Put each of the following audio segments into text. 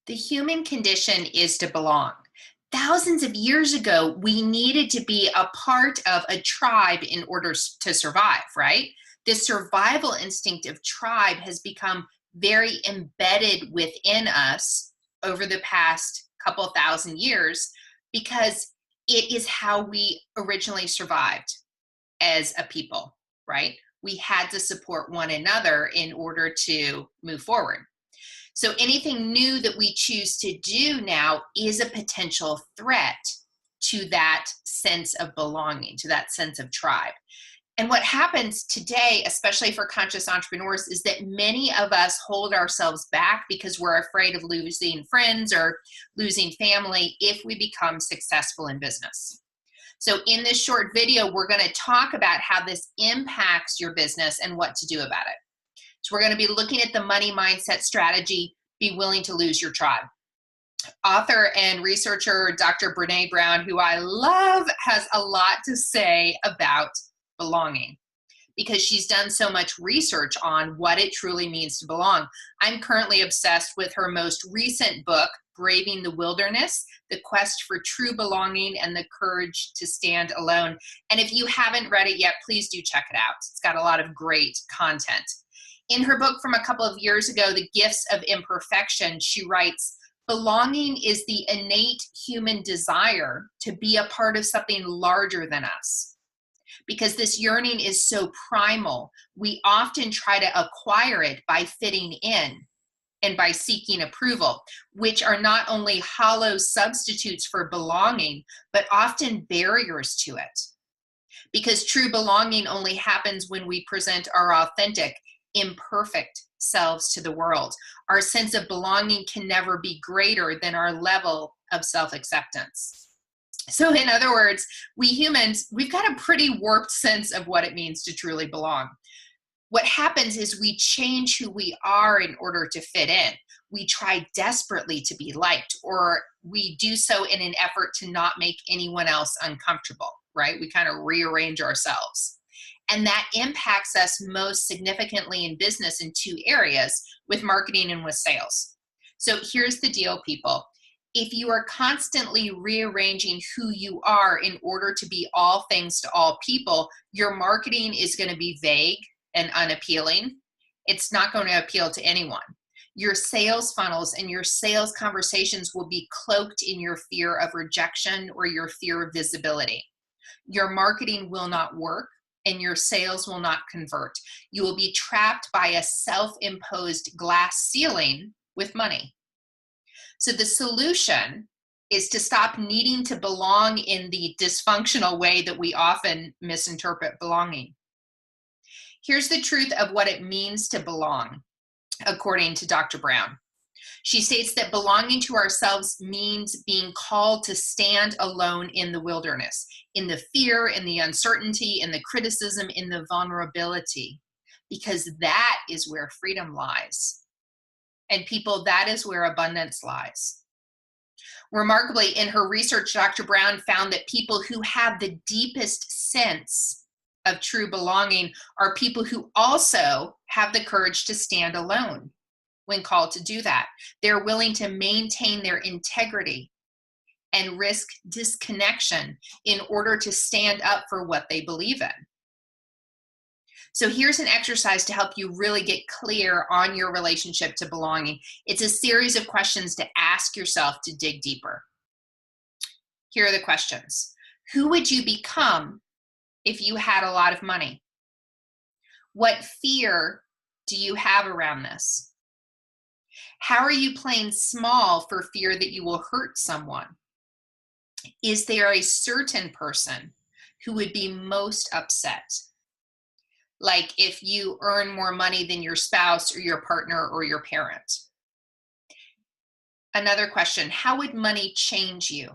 The human condition is to belong. Thousands of years ago, we needed to be a part of a tribe in order to survive, right? This survival instinct of tribe has become very embedded within us over the past couple thousand years because it is how we originally survived as a people, right? We had to support one another in order to move forward. So anything new that we choose to do now is a potential threat to that sense of belonging, to that sense of tribe. And what happens today, especially for conscious entrepreneurs, is that many of us hold ourselves back because we're afraid of losing friends or losing family if we become successful in business. So in this short video, we're going to talk about how this impacts your business and what to do about it. So we're going to be looking at the money mindset strategy, be willing to lose your tribe. Author and researcher Dr. Brene Brown, who I love, has a lot to say about belonging because she's done so much research on what it truly means to belong. I'm currently obsessed with her most recent book, Braving the Wilderness, The Quest for True Belonging and the Courage to Stand Alone. And if you haven't read it yet, please do check it out. It's got a lot of great content. In her book from a couple of years ago, The Gifts of Imperfection, she writes, belonging is the innate human desire to be a part of something larger than us. Because this yearning is so primal, we often try to acquire it by fitting in and by seeking approval, which are not only hollow substitutes for belonging, but often barriers to it. Because true belonging only happens when we present our authentic, imperfect selves to the world. Our sense of belonging can never be greater than our level of self-acceptance. So in other words, we humans, we've got a pretty warped sense of what it means to truly belong. What happens is we change who we are in order to fit in. We try desperately to be liked, or we do so in an effort to not make anyone else uncomfortable, right? We kind of rearrange ourselves. And that impacts us most significantly in business in two areas, with marketing and with sales. So here's the deal, people. If you are constantly rearranging who you are in order to be all things to all people, your marketing is going to be vague and unappealing. It's not going to appeal to anyone. Your sales funnels and your sales conversations will be cloaked in your fear of rejection or your fear of visibility. Your marketing will not work and your sales will not convert. You will be trapped by a self-imposed glass ceiling with money. So the solution is to stop needing to belong in the dysfunctional way that we often misinterpret belonging. Here's the truth of what it means to belong, according to Dr. Brown. She states that belonging to ourselves means being called to stand alone in the wilderness, in the fear, in the uncertainty, in the criticism, in the vulnerability, because that is where freedom lies. And people, that is where abundance lies. Remarkably, in her research, Dr. Brown found that people who have the deepest sense of true belonging are people who also have the courage to stand alone when called to do that. They're willing to maintain their integrity and risk disconnection in order to stand up for what they believe in. So here's an exercise to help you really get clear on your relationship to belonging. It's a series of questions to ask yourself to dig deeper. Here are the questions. Who would you become if you had a lot of money? What fear do you have around this? How are you playing small for fear that you will hurt someone? Is there a certain person who would be most upset? Like if you earn more money than your spouse or your partner or your parent. Another question, how would money change you?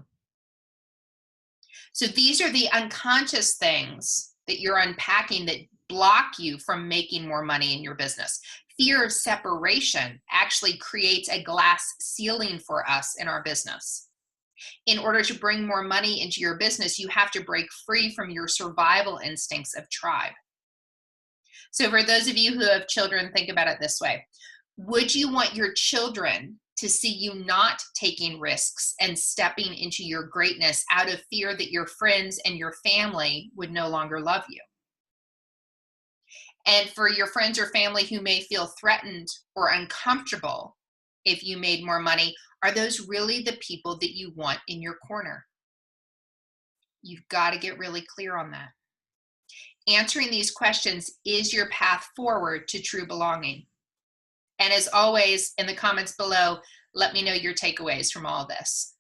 So these are the unconscious things that you're unpacking that block you from making more money in your business. Fear of separation actually creates a glass ceiling for us in our business. In order to bring more money into your business, you have to break free from your survival instincts of tribe. So for those of you who have children, think about it this way. Would you want your children to see you not taking risks and stepping into your greatness out of fear that your friends and your family would no longer love you. And for your friends or family who may feel threatened or uncomfortable if you made more money, are those really the people that you want in your corner? You've got to get really clear on that. Answering these questions is your path forward to true belonging. And as always, in the comments below, let me know your takeaways from all this.